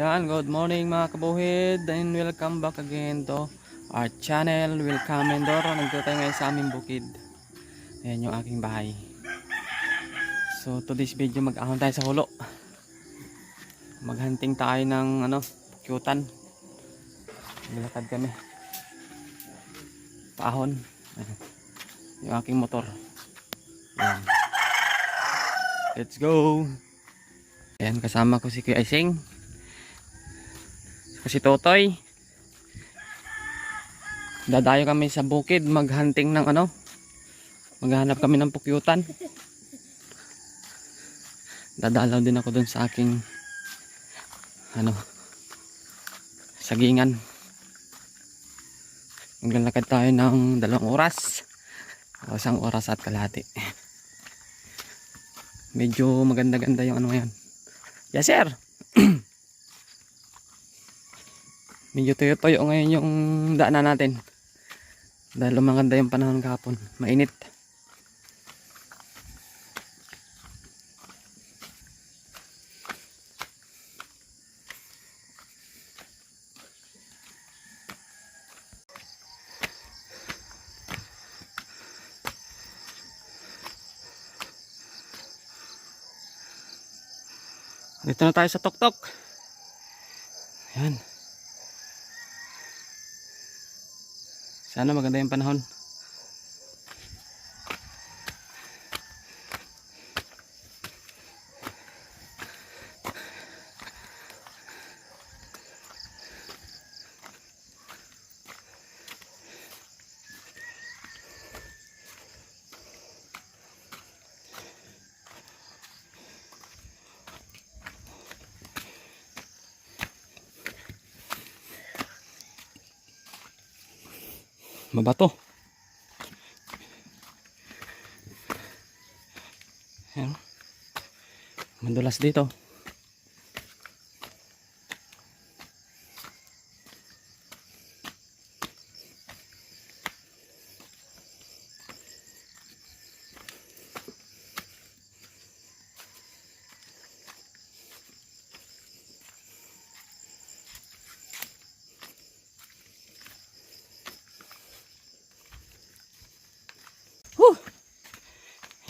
Yan, good morning mga kabuhid and welcome back again to our channel. Welcome Mindoro. Nandito tayo ngayon sa aming bukid. Ayan yung aking bahay. So today's video mag-ahon tayo sa hulo. Maghunting tayo ng kyutan. Maglakad kami. Paahon. Ayan. Yung aking motor. Ayan. Let's go. Ayan, kasama ko si Kuya Ising. Si Totoy. Dadayo kami sa bukid maghunting ng maghanap kami ng pukyutan. Dadalaw din ako dun sa aking sagingan. Maglalakad tayo ng 2 oras o 1 oras at kalahati. Medyo maganda-ganda yung ngayon. Yes sir. Medyo tuyo-tuyo ngayon yung daanan natin. Dahil lumaganda yung panahon kahapon. Mainit. Dito na tayo sa tuktok. Ayan. Sana maganda yung panahon. Mabato. Ayan. Madulas dito.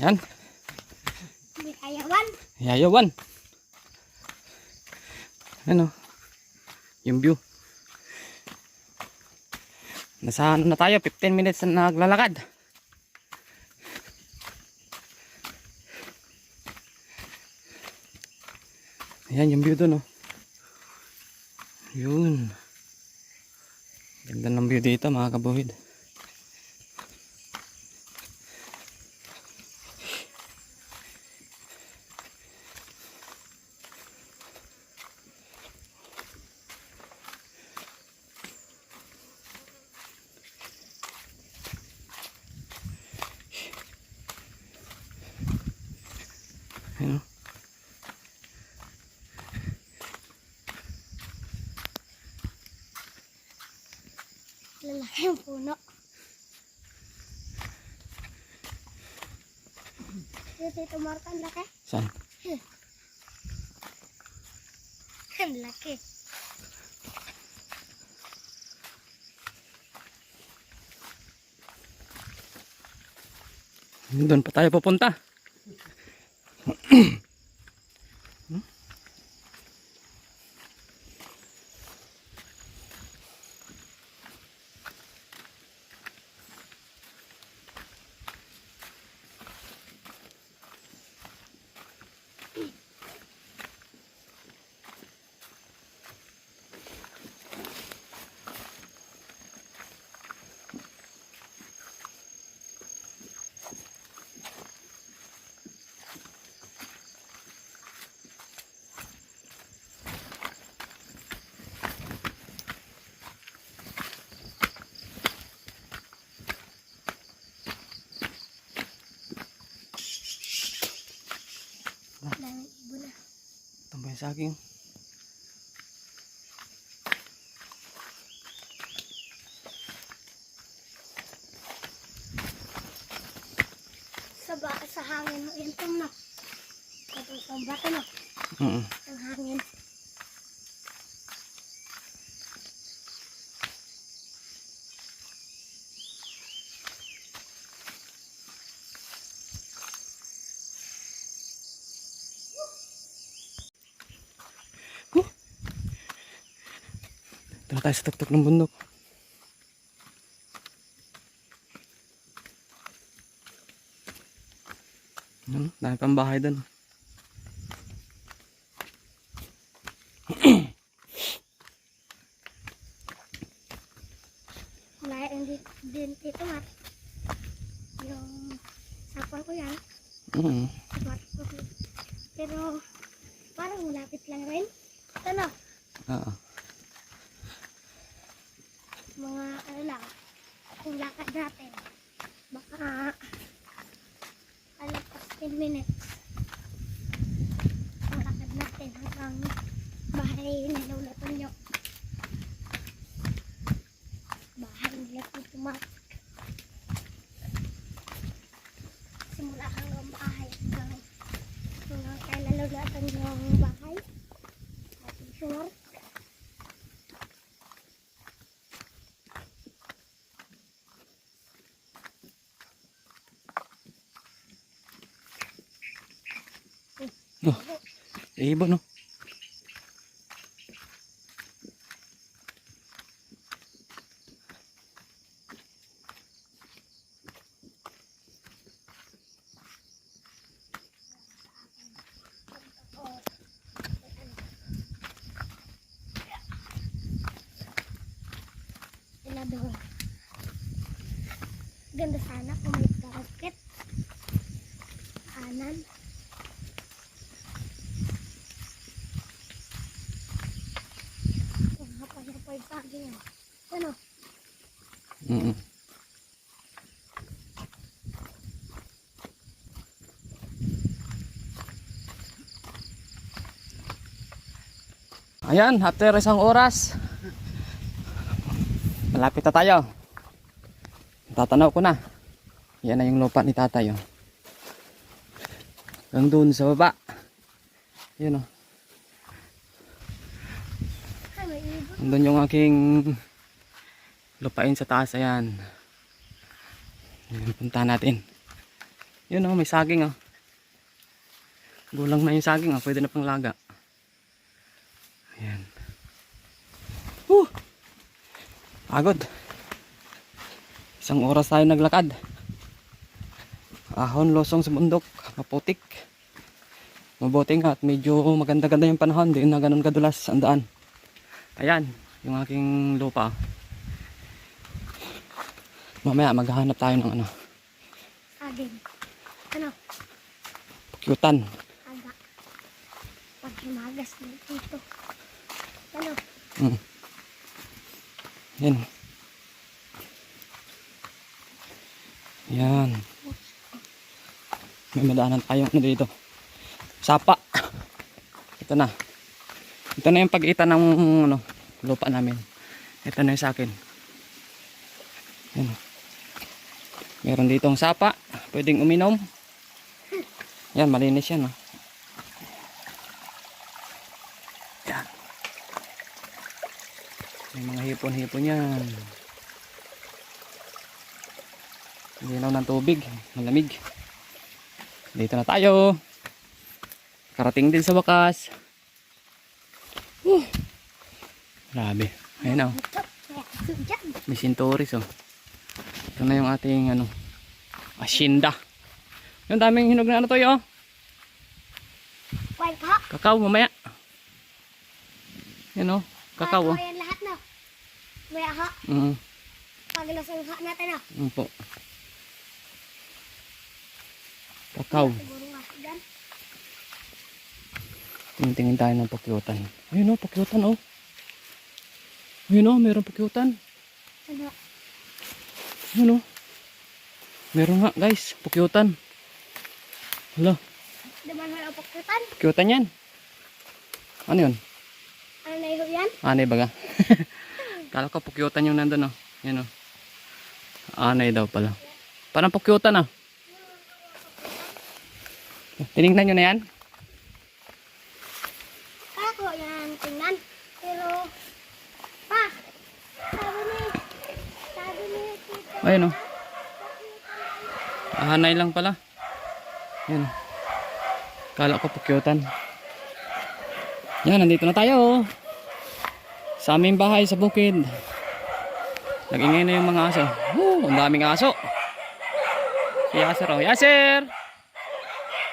Yan. May ayawan. Yayawan. Yung view. Nasa na tayo, 15 minutes na naglalakad. Ayan yung view doon, Yun. Ganda ng view dito mga kabuhid. Ayan. Lalaki yung puno. Dito Mark, ang laki. Saan? Ang laki. Doon pa tayo pupunta. Daming ibon na. Tambay sa akin. Sa hangin mo yun, no? Kapag sa bato, no? Mm. Ang hangin. Dito na tayo sa tuktok ng bundok. Ano, dami pang bahay doon. Wala yung din Tito Mar. Yung sapal ko yan. Sapal ko. Pero parang malapit lang rin. Ano? Oo. Mga ano lang. Kung lakad natin. Baka alapas 10 minutes. Kung lakad natin hanggang bahay ni Lola Tonyo. Bahay nila Tito Mar. Simula hanggang bahay hanggang kay Lola Tonyo ang bahay. Tito Mar. Oh, ibon no. Doon. Ganda sana kung may basket. Kanan. Hapay-hapay pagi yan. Ano? Ayan, after isang oras. Malapit na tayo. Tatanaw ko na. Yan na yung lupa ni tatay. Hanggang doon sa baba. Yan o. Ay, may ibon. Doon yung aking lupain sa taas. Ayan. Yan, punta natin. Yun o, may saging o. Gulang na yung saging o. Pwede na pang laga. Ayan. Pagod. Isang oras tayo naglakad. Ahon losong sa bundok. Maputik. Mabuti nga at medyo maganda-ganda yung panahon. Di na ganun kadulas ang daan. Ayan. Yung aking lupa. Mamaya maghahanap tayo ng ano. Saging. Ano? Pukyutan. Aga. Pag himagas na dito. Ano? Yan. Yan. May madaanan tayong ano dito. Sapa. Ito na. Ito na yung pag-ita ng ano, lupa namin. Ito na yung sa akin. Yan. Meron ditong sapa. Pwedeng uminom. Yan, malinis yan. Oh. Yan. May mga hipon-hipon yan. Linaw ng tubig. Malamig. Dito na tayo. Karating din sa wakas. Grabe. Ayan o. May sintoris o. Ito na yung ating ano, asyenda. Yung daming hinog na ano to yun. White ha? Kakao mamaya. Yan o. Kakao o. Yan lahat na. May aha. Pagilos ang ha natin na. Po. Kakao. Siguro nga dyan. Tingin tayo ng pakyutan. Ayun o, pakyutan o. Ayun o, meron pakyutan. Ano? Ayun o. Meron nga guys, pakyutan. Hala, Diba may apokritan? pakyutan yan. Ano yun? Ano na ilo yan? Anay baga. Kala ko pakyutan yung nandun o. Yan o. Anay daw pala. Parang pakyutan ah. Tinignan nyo na yan? Kaya ko yan tingnan. Pero, pa, sabi ni Tito. Ayun o. Anay lang pala. Yan. Kala ko pakyutan. Yan, nandito na tayo. Sa aming bahay sa bukid. Nag-ingay na yung mga aso. Ang daming aso. Si Yasser, oh. Yasser!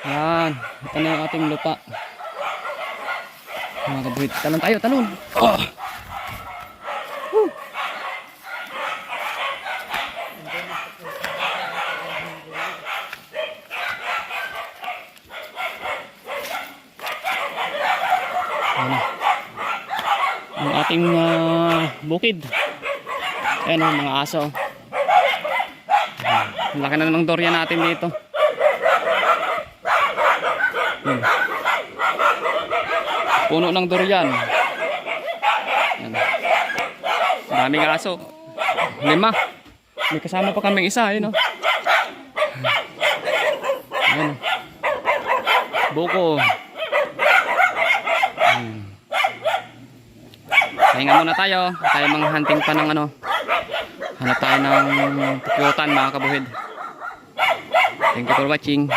Yan. Ito na yung ating lupa. Mga kabuhid. Talon tayo, talon. Oh! Woo! Ano? Ang ating bukid. Ayan o, mga aso. Ang laki na ng durian natin dito. Puno ng durian. Ayan. Daming aso. 5. May kasama pa kaming isa. Ayan o. Ayan. Buko. Pahinga muna tayo. Tayo mga hunting pa ng ano. Hanap tayo ng tukyutan mga kabuhid. Thank you for watching.